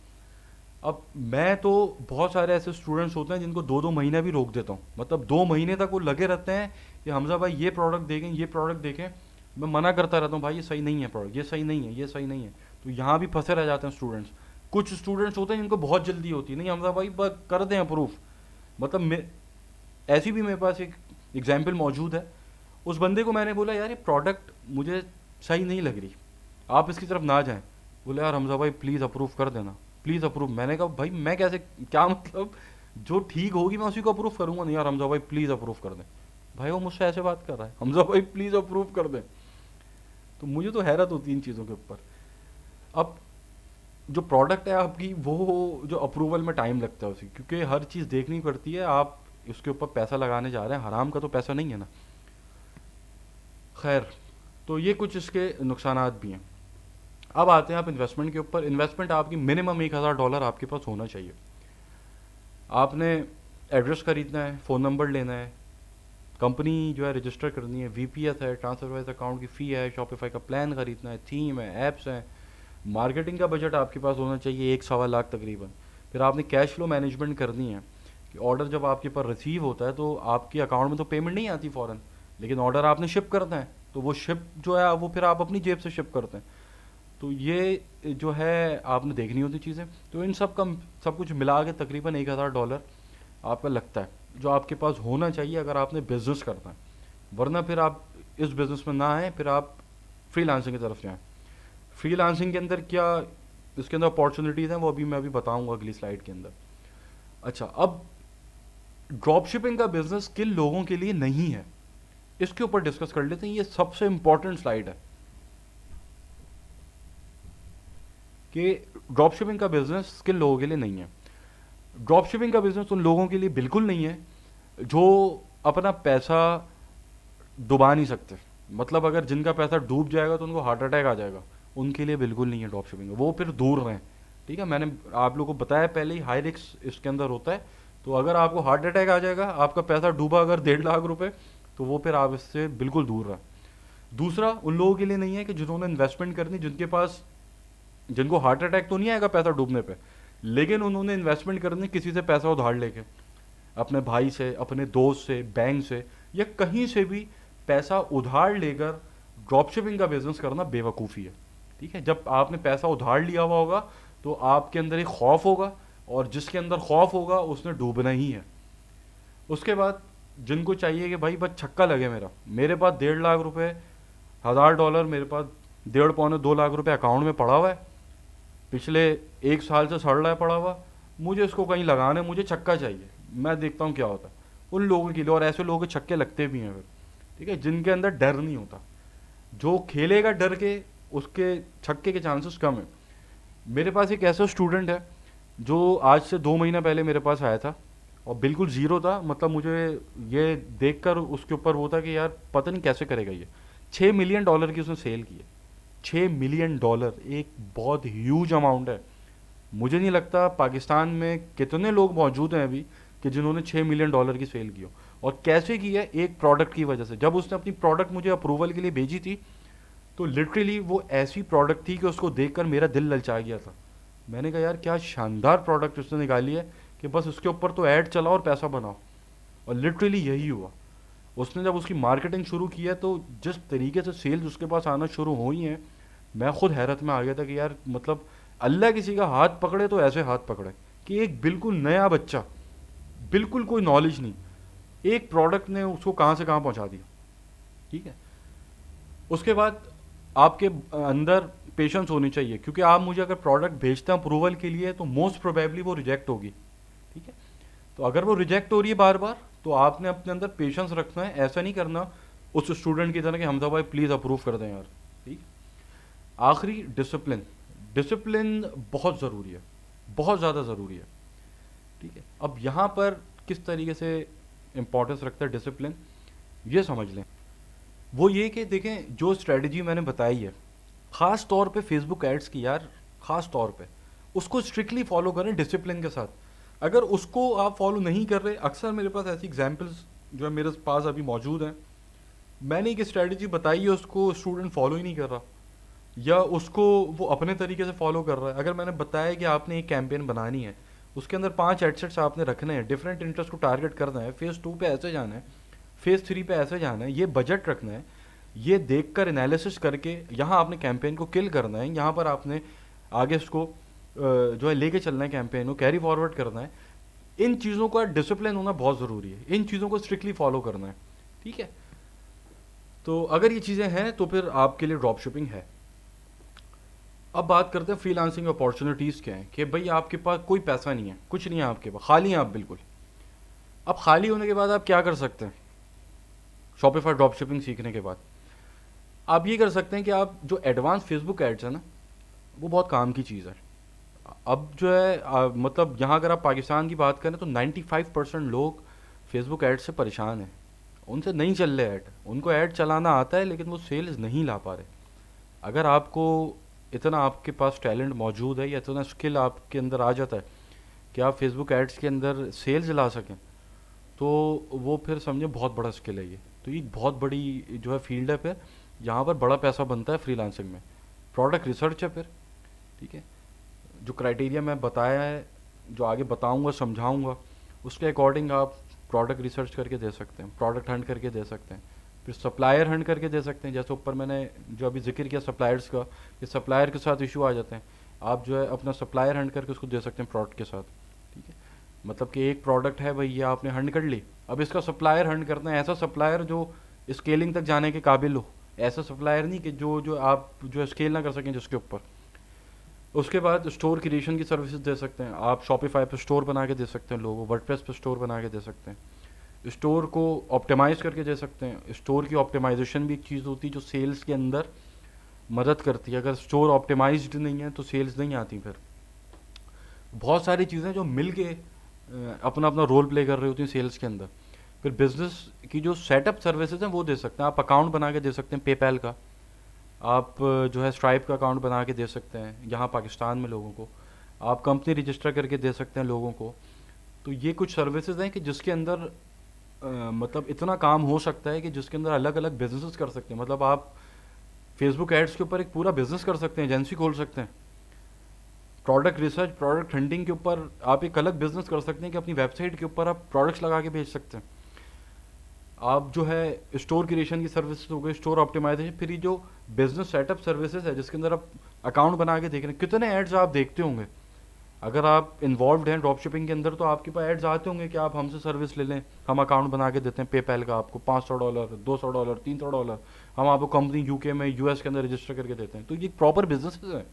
अब मैं तो बहुत सारे ऐसे स्टूडेंट्स होते हैं जिनको 2-2 महीना भी रोक देता हूँ, मतलब 2 महीने तक वो लगे रहते हैं कि हमजा भाई ये प्रोडक्ट देखें, ये प्रोडक्ट देखें। मैं मना करता रहता हूँ भाई ये सही नहीं है प्रोडक्ट, ये सही नहीं है, ये सही नहीं है, तो यहाँ भी फंसे रह जाते हैं स्टूडेंट्स। कुछ स्टूडेंट्स होते हैं जिनको बहुत जल्दी होती है, नहीं हमजा भाई बस कर दें अप्रूव, मतलब ऐसी भी मेरे पास एक एग्जाम्पल मौजूद है। उस बंदे को मैंने बोला यार ये प्रोडक्ट मुझे सही नहीं लग रही, आप इसकी तरफ ना जाएं। बोले यार हमजा भाई प्लीज़ अप्रूव कर देना, प्लीज़ अप्रूव। मैंने कहा भाई मैं कैसे, क्या मतलब, जो ठीक होगी मैं उसी को अप्रूव करूँगा। नहीं यार हमजा भाई प्लीज़ अप्रूव कर दें। भाई वो मुझसे ऐसे बात कर रहा है, हमजा भाई प्लीज़ अप्रूव कर दें। तो मुझे तो हैरत होती है इन चीज़ों के ऊपर। अब जो प्रोडक्ट है आपकी, वो जो अप्रूवल में टाइम लगता है उसी, क्योंकि हर चीज़ देखनी पड़ती है, आप उसके ऊपर पैसा लगाने जा रहे हैं, हराम का तो पैसा नहीं है ना। खैर, तो ये कुछ इसके नुकसानात भी हैं। अब आते हैं आप इन्वेस्टमेंट के ऊपर। इन्वेस्टमेंट आपकी मिनिमम $1000 आपके पास होना चाहिए। आपने एड्रेस खरीदना है, फ़ोन नंबर लेना है, कंपनी जो है रजिस्टर करनी है, वीपीएस है, ट्रांसफर वाइज अकाउंट की फ़ी है, शॉपिफाई का प्लान खरीदना है, थीम है, ऐप्स हैं, मार्केटिंग का बजट आपके पास होना चाहिए 1-1.25 लाख तकरीबन। फिर आपने कैश फ्लो मैनेजमेंट करनी है कि ऑर्डर जब आपके पास रिसीव होता है तो आपके अकाउंट में तो पेमेंट नहीं आती फ़ौरन, लेकिन ऑर्डर आपने शिप करना है, तो वो शिप जो है वो फिर आप अपनी जेब से शिप करते हैं। तो ये जो है आपने देखनी होती चीज़ें। तो इन सब का सब कुछ मिला के तकरीबन $1000 आपका लगता है, जो आपके पास होना चाहिए अगर आपने बिज़नेस करना है। वरना फिर आप इस बिज़नेस में ना आए, फिर आप फ्रीलांसिंग की तरफ जाएँ। फ्रीलांसिंग के अंदर क्या इसके अंदर अपॉर्चुनिटीज़ हैं वो अभी मैं अभी बताऊँगा अगली स्लाइड के अंदर। अच्छा, अब ड्रॉप शिपिंग का बिज़नेस किन लोगों के लिए नहीं है, इसके ऊपर डिस्कस कर लेते हैं। ये सबसे इम्पॉर्टेंट स्लाइड है कि ड्रॉप शिपिंग का बिज़नेस किन लोगों के लिए नहीं है। ड्रॉप शिपिंग का बिज़नेस उन लोगों के लिए बिल्कुल नहीं है जो अपना पैसा डुबा नहीं सकते, मतलब अगर जिनका पैसा डूब जाएगा तो उनको हार्ट अटैक आ जाएगा, उनके लिए बिल्कुल नहीं है ड्रॉप शिपिंग, वो फिर दूर रहें। ठीक है, मैंने आप लोगों को बताया पहले ही, हाई रिस्क इसके अंदर होता है। तो अगर आपको हार्ट अटैक आ जाएगा, आपका पैसा डूबा अगर 1.5 लाख रुपए, तो वो फिर आप इससे बिल्कुल दूर रहें। दूसरा, उन लोगों के लिए नहीं है कि जिन्होंने इन्वेस्टमेंट करनी, जिनके पास, जिनको हार्ट अटैक तो नहीं आएगा पैसा डूबने पे, लेकिन उन्होंने इन्वेस्टमेंट करनी किसी से पैसा उधार लेके, अपने भाई से, अपने दोस्त से, बैंक से, या कहीं से भी पैसा उधार लेकर ड्रॉप शिपिंग का बिजनेस करना बेवकूफ़ी है। ठीक है, जब आपने पैसा उधार लिया हुआ होगा तो आपके अंदर एक खौफ होगा, और जिसके अंदर खौफ होगा उसने डूबना ही है। उसके बाद जिनको चाहिए कि भाई बस छक्का लगे मेरा, मेरे पास 1.5 लाख रुपए, $1000 मेरे पास 1.5-2 लाख रुपए अकाउंट में पड़ा हुआ है, पिछले 1 साल से सड़ रहा है पड़ा हुआ, मुझे इसको कहीं लगाना है, मुझे छक्का चाहिए, मैं देखता हूँ क्या होता है उन लोगों के लिए, और ऐसे लोगों के छक्के लगते भी हैं फिर, ठीक है, जिनके अंदर डर नहीं होता। जो खेलेगा डर के, उसके छक्के के चांसेस कम है। मेरे पास एक ऐसा स्टूडेंट है जो आज से 2 महीना पहले मेरे पास आया था और बिल्कुल ज़ीरो था, मतलब मुझे ये देखकर उसके ऊपर वो था कि यार पता नहीं कैसे करेगा ये। $6 मिलियन की उसने सेल की है। $6 मिलियन एक बहुत ह्यूज अमाउंट है। मुझे नहीं लगता पाकिस्तान में कितने लोग मौजूद हैं अभी कि जिन्होंने $6 मिलियन की सेल की हो। और कैसे की है? एक प्रोडक्ट की वजह से। जब उसने अपनी प्रोडक्ट मुझे अप्रूवल के लिए भेजी थी, तो लिटरली वो ऐसी प्रोडक्ट थी कि उसको देखकर मेरा दिल ललचा गया था। मैंने कहा यार क्या शानदार प्रोडक्ट उसने निकाली है कि बस उसके ऊपर तो ऐड चलाओ और पैसा बनाओ। और लिटरली यही हुआ। उसने जब उसकी मार्केटिंग शुरू की है, तो जिस तरीके से सेल्स उसके पास आना शुरू हुई हैं, मैं खुद हैरत में आ गया था कि यार मतलब अल्लाह किसी का हाथ पकड़े तो ऐसे हाथ पकड़े कि एक बिल्कुल नया बच्चा, बिल्कुल कोई नॉलेज नहीं, एक प्रोडक्ट ने उसको कहाँ से कहाँ पहुँचा दिया। ठीक है। उसके बाद आपके अंदर पेशेंस होनी चाहिए, क्योंकि आप मुझे अगर प्रोडक्ट भेजते हैं अप्रूवल के लिए, तो मोस्ट प्रोबेबली वो रिजेक्ट होगी। ठीक है। तो अगर वो रिजेक्ट हो रही है बार बार, तो आपने अपने अंदर पेशेंस रखना है। ऐसा नहीं करना उस स्टूडेंट की तरह कि हमजा भाई प्लीज़ अप्रूव कर दें यार। ठीक। आखिरी, डिसिप्लिन। डिसिप्लिन बहुत ज़रूरी है, बहुत ज़्यादा ज़रूरी है। ठीक है। अब यहाँ पर किस तरीके से इम्पोर्टेंस रखता है डिसिप्लिन, ये समझ लें। वो ये कि देखें, जो स्ट्रेटजी मैंने बताई है, ख़ास तौर पे फेसबुक एड्स की यार, ख़ास तौर पे उसको स्ट्रिक्टली फॉलो करें डिसिप्लिन के साथ। अगर उसको आप फॉलो नहीं कर रहे, अक्सर मेरे पास ऐसी एग्जांपल्स जो है मेरे पास अभी मौजूद हैं, मैंने एक स्ट्रेटजी बताई है, उसको स्टूडेंट फॉलो ही नहीं कर रहा, या उसको वो अपने तरीके से फॉलो कर रहा है। अगर मैंने बताया कि आपने एक कैंपेन बनानी है, उसके अंदर 5 एडसेट्स आपने रखने हैं, डिफरेंट इंटरेस्ट को टारगेट करना है, फेज़ 2 पे ऐसे जाना है, फेज़ 3 पे ऐसे जाना है, ये बजट रखना है, ये देखकर एनालिसिस करके यहाँ आपने कैंपेन को किल करना है, यहाँ पर आपने आगे इसको जो है लेके चलना है, कैंपेन को कैरी फॉरवर्ड करना है। इन चीज़ों का डिसिप्लिन होना बहुत ज़रूरी है, इन चीज़ों को स्ट्रिक्टली फॉलो करना है। ठीक है। तो अगर ये चीज़ें हैं तो फिर आपके लिए ड्रॉप शिपिंग है। अब बात करते हैं फ्रीलांसिंग अपॉर्चुनिटीज़ क्या हैं, कि भाई आपके पास कोई पैसा नहीं है, कुछ नहीं है आपके पास, खाली हैं आप बिल्कुल। अब खाली होने के बाद आप क्या कर सकते हैं? शॉपिफाई ड्रॉप शिपिंग सीखने के बाद आप ये कर सकते हैं कि आप जो एडवांस फेसबुक एड्स है ना, वो बहुत काम की चीज़ है। अब जो है मतलब यहाँ अगर आप पाकिस्तान की बात करें तो 95% लोग फेसबुक ऐड से परेशान हैं। उनसे नहीं चल रहे ऐड, उनको ऐड चलाना आता है लेकिन वो सेल्स नहीं ला पा रहे। अगर आपको इतना आपके पास टैलेंट मौजूद है या इतना स्किल आपके अंदर आ जाता है कि आप फेसबुक एड्स के अंदर सेल्स ला सकें, तो वो फिर समझे बहुत बड़ा स्किल है ये। तो ये बहुत बड़ी जो है फील्ड है फिर, यहाँ पर बड़ा पैसा बनता है फ्रीलांसिंग में। प्रोडक्ट रिसर्च है फिर। ठीक है। जो क्राइटेरिया मैं बताया है, जो आगे बताऊंगा समझाऊंगा, उसके अकॉर्डिंग आप प्रोडक्ट रिसर्च करके दे सकते हैं, प्रोडक्ट हंट करके दे सकते हैं, फिर सप्लायर हंट करके दे सकते हैं। जैसे ऊपर मैंने जो अभी जिक्र किया सप्लायर्स का, कि सप्लायर के साथ इशू आ जाते हैं, आप जो है अपना सप्लायर हंट करके उसको दे सकते हैं प्रोडक्ट के साथ। ठीक है। मतलब कि एक प्रोडक्ट है भाई, ये आपने हंट कर ली, अब इसका सप्लायर हंट करना है, ऐसा सप्लायर जो स्केलिंग तक जाने के काबिल हो, ऐसा सप्लायर नहीं कि जो जो आप जो स्केल ना कर सकें जिसके ऊपर। उसके बाद स्टोर क्रिएशन की सर्विसेज दे सकते हैं आप, शॉपिफाई पे स्टोर बना के दे सकते हैं लोगों, वर्डप्रेस पे स्टोर बना के दे सकते हैं, स्टोर को ऑप्टिमाइज़ करके दे सकते हैं। स्टोर की ऑप्टिमाइजेशन भी एक चीज़ होती है जो सेल्स के अंदर मदद करती है। अगर स्टोर ऑप्टिमाइज्ड नहीं है तो सेल्स नहीं आती। फिर बहुत सारी चीज़ें जो मिल के अपना अपना रोल प्ले कर रही होती हैं सेल्स के अंदर। फिर बिजनेस की जो सेटअप सर्विसेज हैं वो दे सकते हैं आप, अकाउंट बना के दे सकते हैं पेपैल का, आप जो है स्ट्राइप का अकाउंट बना के दे सकते हैं यहाँ पाकिस्तान में लोगों को, आप कंपनी रजिस्टर करके दे सकते हैं लोगों को। तो ये कुछ सर्विसेज हैं कि जिसके अंदर मतलब इतना काम हो सकता है कि जिसके अंदर अलग अलग बिजनेसेस कर सकते हैं। मतलब आप फेसबुक एड्स के ऊपर एक पूरा बिजनेस कर सकते हैं, एजेंसी खोल सकते हैं। प्रोडक्ट रिसर्च, प्रोडक्ट हंटिंग के ऊपर आप एक अलग बिजनेस कर सकते हैं कि अपनी वेबसाइट के ऊपर आप प्रोडक्ट्स लगा के बेच सकते हैं। आप जो है स्टोर क्रिएशन की सर्विसेज हो गई, स्टोर ऑप्टिमाइजेशन, फिर ये जो बिजनेस सेटअप सर्विसेज है जिसके अंदर आप अकाउंट बना के देख रहे हैं, कितने एड्स आप देखते होंगे। अगर आप इन्वॉल्व हैं ड्रॉप शिपिंग के अंदर तो आपके पास एड्स आते होंगे कि आप हमसे सर्विस ले लें, हम अकाउंट बना के देते हैं पेपैल का आपको $500, $200, $300, हम आपको कंपनी यूके में यूएस के अंदर रजिस्टर करके देते हैं। तो ये प्रॉपर बिजनेस है।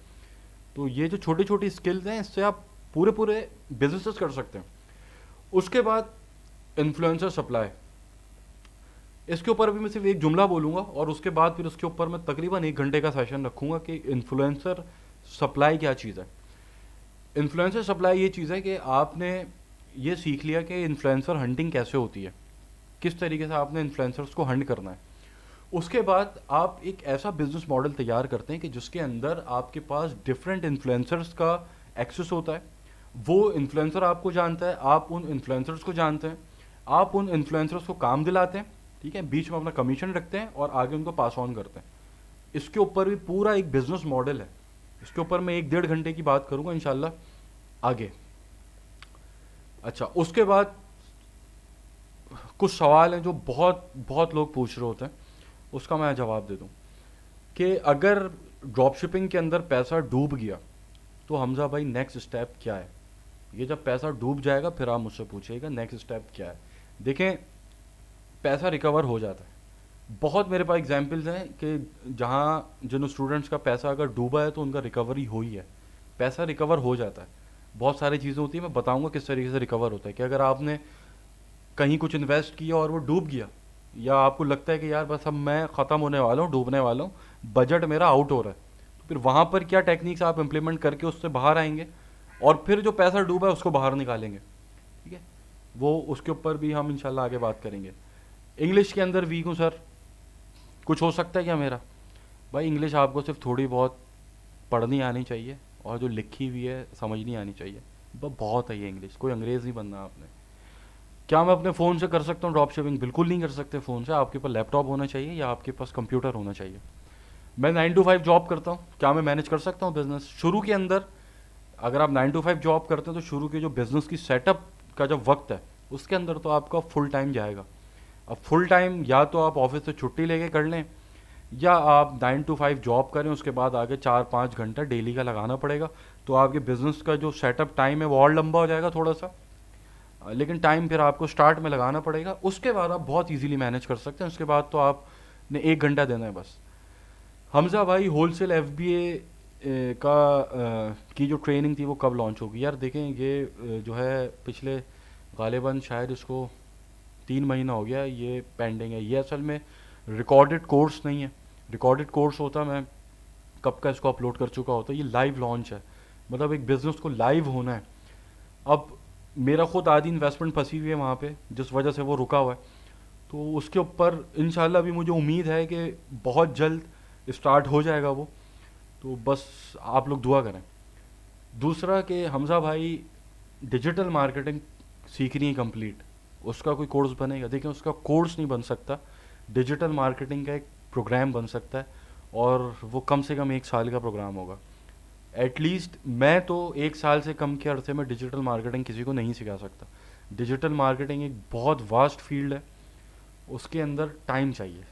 तो ये जो छोटी छोटी स्किल्स हैं इससे आप पूरे पूरे बिजनेसेस कर सकते हैं। उसके बाद इन्फ्लुएंसर सप्लाई, इसके ऊपर अभी मैं सिर्फ एक जुमला बोलूँगा और उसके बाद फिर उसके ऊपर मैं तकरीबन 1 घंटे का सेशन रखूँगा कि इन्फ्लुएंसर सप्लाई क्या चीज़ है। इन्फ्लुएंसर सप्लाई ये चीज़ है कि आपने ये सीख लिया कि इन्फ्लुएंसर हंटिंग कैसे होती है, किस तरीके से आपने इन्फ्लुएंसर्स को हंट करना है। उसके बाद आप एक ऐसा बिजनेस मॉडल तैयार करते हैं कि जिसके अंदर आपके पास डिफरेंट इन्फ्लुएंसर्स का एक्सेस होता है। वो इन्फ्लुएंसर आपको जानता है, आप उन इन्फ्लुएंसर्स को जानते हैं, आप उन इन्फ्लुएंसर्स को काम दिलाते हैं, ठीक है, बीच में अपना कमीशन रखते हैं और आगे उनको पास ऑन करते हैं। इसके ऊपर भी पूरा एक बिजनेस मॉडल है। इसके ऊपर मैं 1 डेढ़ घंटे की बात करूंगा इंशाल्लाह आगे। अच्छा, उसके बाद कुछ सवाल हैं जो बहुत बहुत लोग पूछ रहे होते हैं, उसका मैं जवाब दे दूं कि अगर ड्रॉप शिपिंग के अंदर पैसा डूब गया तो हमजा भाई नेक्स्ट स्टेप क्या है। ये जब पैसा डूब जाएगा फिर आप मुझसे पूछिएगा नेक्स्ट स्टेप क्या है। देखें, पैसा रिकवर हो जाता है। बहुत मेरे पास एग्जांपल्स हैं कि जहाँ जिन स्टूडेंट्स का पैसा अगर डूबा है तो उनका रिकवरी हुई है, पैसा रिकवर हो जाता है। बहुत सारी चीज़ें होती हैं, मैं बताऊंगा किस तरीके से रिकवर होता है। कि अगर आपने कहीं कुछ इन्वेस्ट किया और वो डूब गया, या आपको लगता है कि यार बस अब मैं ख़त्म होने वाला हूँ, डूबने वाला हूँ, बजट मेरा आउट हो रहा है, तो फिर वहाँ पर क्या टेक्निक्स आप इम्प्लीमेंट करके उससे बाहर आएंगे और फिर जो पैसा डूबा है उसको बाहर निकालेंगे, ठीक है। वो उसके ऊपर भी हम इंशाल्लाह आगे बात करेंगे। इंग्लिश के अंदर वीक हूँ सर, कुछ हो सकता है क्या मेरा? भाई इंग्लिश आपको सिर्फ थोड़ी बहुत पढ़नी आनी चाहिए और जो लिखी हुई है समझनी आनी चाहिए, बहुत है ये इंग्लिश, कोई अंग्रेज़ नहीं बनना आपने। क्या मैं अपने फ़ोन से कर सकता हूँ ड्रॉप शिपिंग? बिल्कुल नहीं कर सकते फ़ोन से। आपके पास लैपटॉप होना चाहिए या आपके पास कंप्यूटर होना चाहिए। मैं 9 to 5 जॉब करता हूँ, क्या मैं मैनेज कर सकता हूँ बिज़नेस? शुरू के अंदर अगर आप 9 to 5 जॉब करते हैं तो शुरू के जो बिज़नेस की सेटअप का जो वक्त है उसके अंदर तो आपका फुल टाइम जाएगा। अब फुल टाइम या तो आप ऑफिस से छुट्टी लेके कर लें, या आप 9 to 5 जॉब करें, उसके बाद आगे 4-5 घंटा डेली का लगाना पड़ेगा। तो आपके बिज़नेस का जो सेटअप टाइम है वो और लंबा हो जाएगा थोड़ा सा, लेकिन टाइम फिर आपको स्टार्ट में लगाना पड़ेगा। उसके बाद आप बहुत इजीली मैनेज कर सकते हैं। उसके बाद तो आपने 1 घंटा देना है बस। हमजा भाई, होलसेल एफबीए की जो ट्रेनिंग थी वो कब लॉन्च होगी? यार देखें, ये जो है पिछले गालिबन शायद इसको 3 महीना हो गया ये पेंडिंग है। ये असल में रिकॉर्डेड कोर्स नहीं है। रिकॉर्डेड कोर्स होता मैं कब का इसको अपलोड कर चुका होता। ये लाइव लॉन्च है, मतलब एक बिज़नेस को लाइव होना है। अब मेरा खुद आधी इन्वेस्टमेंट फंसी हुई है वहाँ पे, जिस वजह से वो रुका हुआ है। तो उसके ऊपर इंशाल्लाह भी मुझे उम्मीद है कि बहुत जल्द स्टार्ट हो जाएगा वो। तो बस आप लोग दुआ करें। दूसरा कि हमजा भाई, डिजिटल मार्केटिंग सीखनी है कंप्लीट, उसका कोई कोर्स बनेगा? देखिए, उसका कोर्स नहीं बन सकता, डिजिटल मार्केटिंग का एक प्रोग्राम बन सकता है, और वो कम से कम 1 साल का प्रोग्राम होगा एटलीस्ट। मैं तो 1 साल से कम के अरसे में डिजिटल मार्केटिंग किसी को नहीं सिखा सकता। डिजिटल मार्केटिंग एक बहुत वास्ट फील्ड है, उसके अंदर टाइम चाहिए,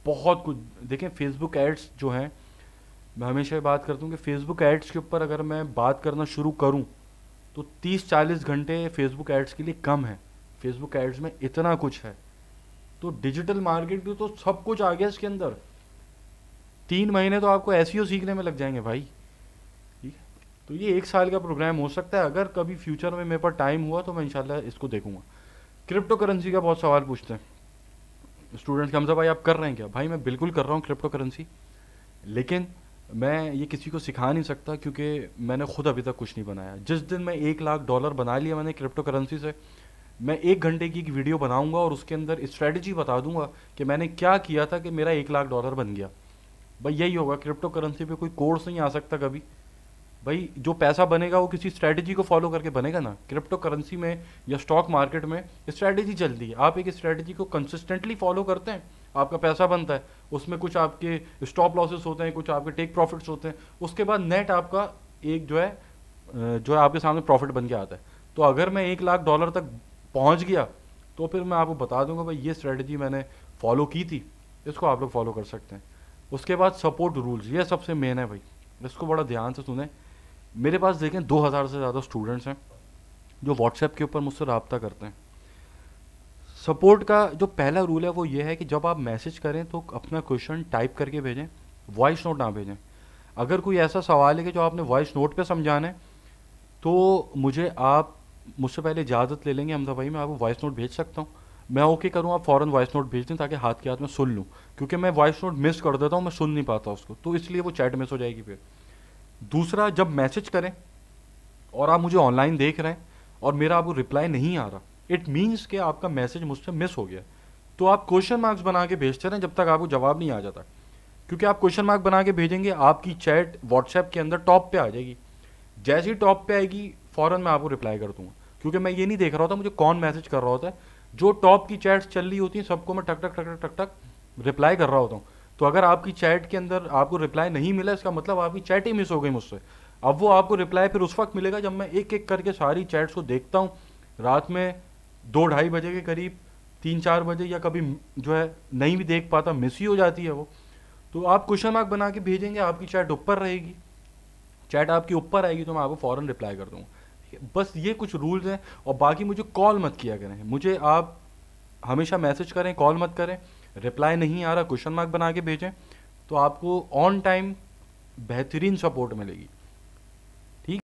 बहुत कुछ। देखें, फेसबुक एड्स जो हैं, मैं हमेशा ये बात करता हूँ कि फेसबुक एड्स के ऊपर अगर मैं बात करना शुरू करूँ तो 30-40 घंटे फेसबुक एड्स के लिए कम है। फेसबुक एड्स में इतना कुछ है, तो डिजिटल मार्केटिंग तो सब कुछ आ गया इसके अंदर। 3 महीने तो आपको एसईओ सीखने में लग जाएंगे भाई, ठीक है। तो ये 1 साल का प्रोग्राम हो सकता है। अगर कभी फ्यूचर में मेरे पास टाइम हुआ तो मैं इंशाल्लाह इसको देखूंगा। क्रिप्टो करेंसी का बहुत सवाल पूछते हैं स्टूडेंट्स, हमजा भाई आप कर रहे हैं क्या? भाई मैं बिल्कुल कर रहा हूँ क्रिप्टो करेंसी, लेकिन मैं ये किसी को सिखा नहीं सकता क्योंकि मैंने खुद अभी तक कुछ नहीं बनाया। जिस दिन मैं $1 लाख बना लिया मैंने क्रिप्टो करेंसी से, मैं 1 घंटे की एक वीडियो बनाऊंगा और उसके अंदर स्ट्रेटजी बता दूंगा कि मैंने क्या किया था कि मेरा $1 लाख बन गया। भाई यही होगा, क्रिप्टो करेंसी पे कोई कोर्स नहीं आ सकता कभी। भाई जो पैसा बनेगा वो किसी स्ट्रेटजी को फॉलो करके बनेगा ना। क्रिप्टो करेंसी में या स्टॉक मार्केट में स्ट्रेटजी चलती है, आप एक स्ट्रेटजी को कंसिस्टेंटली फॉलो करते हैं, आपका पैसा बनता है। उसमें कुछ आपके स्टॉप लॉसेस होते हैं, कुछ आपके टेक प्रॉफिट्स होते हैं, उसके बाद नेट आपका एक जो है आपके सामने प्रॉफिट बन के आता है। तो अगर मैं $1 लाख तक पहुंच गया तो फिर मैं आपको बता दूंगा भाई ये स्ट्रेटजी मैंने फॉलो की थी, इसको आप लोग फॉलो कर सकते हैं। उसके बाद सपोर्ट रूल्स, ये सबसे मेन है भाई, इसको बड़ा ध्यान से सुने। मेरे पास देखें 2000 से ज़्यादा स्टूडेंट्स हैं जो व्हाट्सएप के ऊपर मुझसे रब्ता करते हैं। सपोर्ट का जो पहला रूल है वो ये है कि जब आप मैसेज करें तो अपना क्वेश्चन टाइप करके भेजें, वॉइस नोट ना भेजें। अगर कोई ऐसा सवाल है कि जो आपने वॉइस नोट पे समझाना है तो मुझे आप मुझसे पहले इजाज़त ले लेंगे हमजा भाई, मैं आपको वॉइस नोट भेज सकता हूँ? मैं ओके करूँ आप फ़ौरन वॉइस नोट भेज दें ताकि हाथ के हाथ में सुन लूँ, क्योंकि मैं वॉइस नोट मिस कर देता हूँ, मैं सुन नहीं पाता उसको, तो इसलिए वो चैट मिस हो जाएगी फिर। दूसरा, जब मैसेज करें और आप मुझे ऑनलाइन देख रहे हैं और मेरा आपको रिप्लाई नहीं आ रहा, इट मीन्स कि आपका मैसेज मुझसे मिस हो गया। तो आप क्वेश्चन मार्क्स बना के भेजते रहें जब तक आपको जवाब नहीं आ जाता, क्योंकि आप क्वेश्चन मार्क बना के भेजेंगे, आपकी चैट व्हाट्सएप के अंदर टॉप पे आ जाएगी। जैसे ही टॉप पे आएगी फ़ौरन मैं आपको रिप्लाई कर दूंगा, क्योंकि मैं ये नहीं देख रहा होता मुझे कौन मैसेज कर रहा होता है। जो टॉप की चैट्स चल रही होती हैं सबको मैं टक टक टक टक टक टक रिप्लाई कर रहा होता हूँ। तो अगर आपकी चैट के अंदर आपको रिप्लाई नहीं मिला, इसका मतलब आपकी चैट ही मिस हो गई मुझसे। अब वो आपको रिप्लाई फिर उस वक्त मिलेगा जब मैं एक एक करके सारी चैट्स को देखता हूँ, रात में 2-2:30 बजे के करीब, 3-4 बजे, या कभी जो है नहीं भी देख पाता, मिस ही हो जाती है वो। तो आप क्वेश्चन मार्क बना के भेजेंगे, आपकी चैट ऊपर रहेगी, चैट आपकी ऊपर आएगी तो मैं आपको फ़ौरन रिप्लाई कर दूंगा। ठीक है? बस ये कुछ रूल्स हैं। और बाकी मुझे कॉल मत किया करें, मुझे आप हमेशा मैसेज करें, कॉल मत करें। रिप्लाई नहीं आ रहा, क्वेश्चन मार्क बना के भेजें, तो आपको ऑन टाइम बेहतरीन सपोर्ट मिलेगी। ठीक।